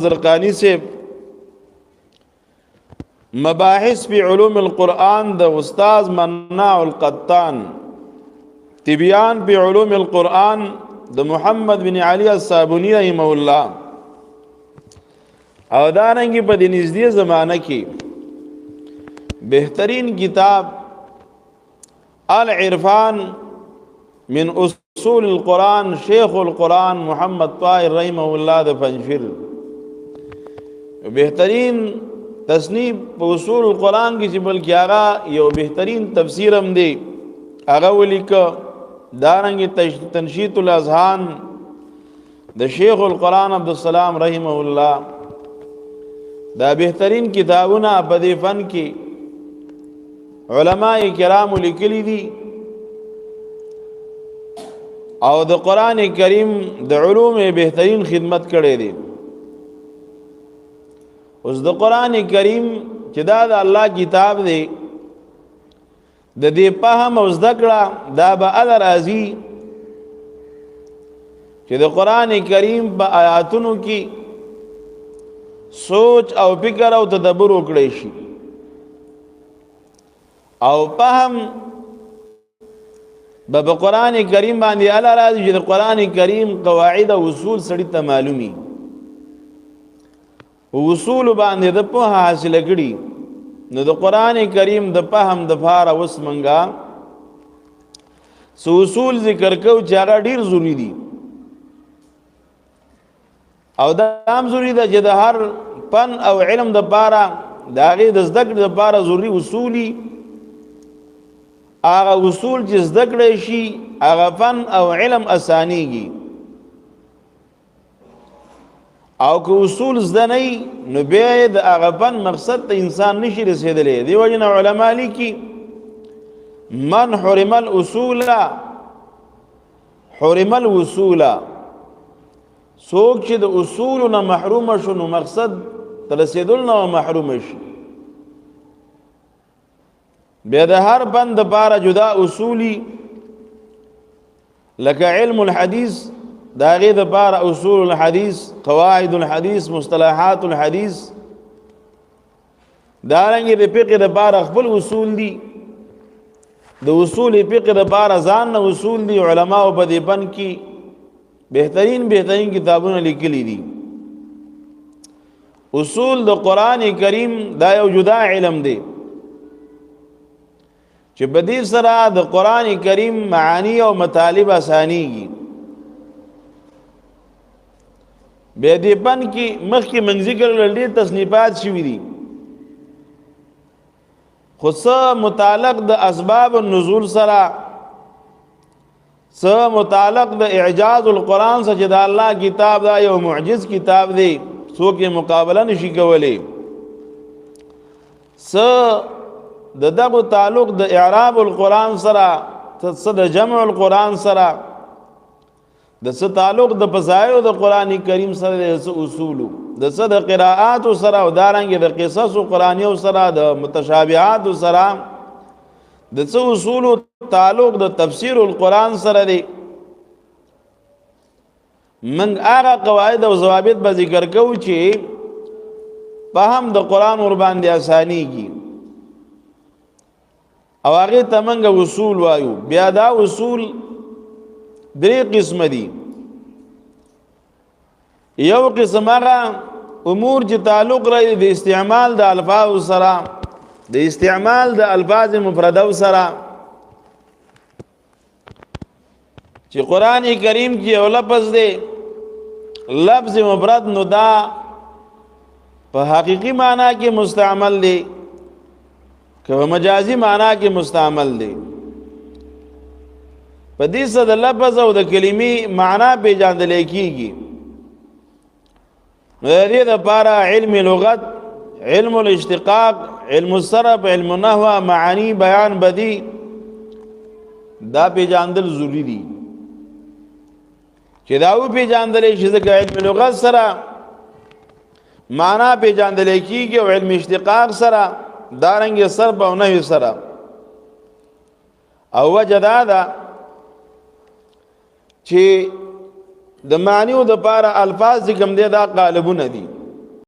زرقانی سے مباحث فی علوم القرآن د استاذ مناع القطان، تبیان فی علوم القرآن د محمد بن علی الصابونی رحمہ اللہ. او دارنگی پا دی نزدی زمانہ کی بہترین کتاب العرفان من اصول القرآن شیخ القرآن محمد طاہر رحمہ اللہ د پنجفر. بہترین تصنیف په اصول القرآن کی چې بلکې هغه یو بهترین تفسیر هم دی، هغه ولیکه دارنګ تنشیط الاذهان د شیخ القرآن عبدالسلام رحمه الله. دا بهترین کتابونه په دې فن کې علماء کرام لیکلي دي او د قرآن کریم د علوم بهترین خدمت کړي دي. اوس د قرآن کریم چې دا د الله کتاب دی، د دې فهم او زده کړه دا به الله راځي چې د قرآن کریم په آیاتونو کې سوچ او فکر او تدبر وکړي شي او فهم به قرآن کریم باندې الله راځي چې د قرآن کریم قواعد او اصول سړي ته معلومي اصول باندې د په حاصله کړي. نو د قرآن کریم د فهم د فار اوس منګه سو اصول ذکر کو چې هغه ډیر ضروری دي او دا هم ضروری ده چې د هر فن او علم د پاره د هغې د زده کړې د پاره ضروري اصولي هغه اصول چې زده کړی شي هغه فن او علم اسانیږي، او که اصول زده نه نو بیا د هغه فن مقصد ته انسان نشي رسېدلی. دې وجې نه علما لیکي من حرم الاصول حرم الوصول. څوک چې د اصولو نه محروم شو نو مقصد ته رسېدل نه محروم شي. بیا د هر فن دپاره جدا اصولي لکه علم الحدیث دا غي د بار اصول الحديث، قواعد الحديث، مصطلحات الحديث. دارنګ د فقه د بار خپل اصول دي، د اصول فقه د بار ځان نه اصول دي. علما په دې فن کې بهترین کتابونه لیکلي دي. اصول د قران کریم دا یو جدا علم دی چې په دې سره د قران کریم معانی او مطالب اسانيږي. بیا دې فن کې مخکې من ذکر لري تصنیفات شوي دي، خو څه متعلق د اسباب النزول سره، څه متعلق د اعجاز القرآن سره چې د الله کتاب دا یو معجز کتاب دی څوک یې مقابله نشي کولی، څه د دغه تعلق د اعراب القرآن سره، څه د جمع القرآن سره، د څه تعلق د فضایل د قران کریم سره، د څه اصول، د څه د قراءات سره او دارنګ د قصص قرآنی سره، د متشابهات سره، د څه اصول تعلق د تفسیر القرآن سره دی. من هغه قواعد او ضوابط به ذکر کوو چې فهم د قرآن ور باندې اسانيږي او هغه ته موږ اصول وایو. بیا دا اصول درې قسم دي. یو قسم هغه امور چې تعلق لري د استعمال د الفاظ سره، د استعمال د الفاظ مفرده سره، چې قران کریم کې یو لفظ دی لفظ مفرد نو دا په حقيقي معنی کې مستعمل دی که په مجازي معنی کې مستعمل دی. په دې سره د لفظ او د کلمې معنا پیژندل کېږي. د دې لپاره علم لغت، علم الاشتقاق، علم الصرف، علم النحو، معانی، بیان، بدیع دا پیژندل ضروری دي چې دا و پیژندل شي. ځکه علم لغت سره معنا پیژندل کېږي او علم اشتقاق سره دارنګ صرف او نحو سره. او وجه دا ده چې د معنی او د پاره الفاظ کوم دي دا قالبونه دي.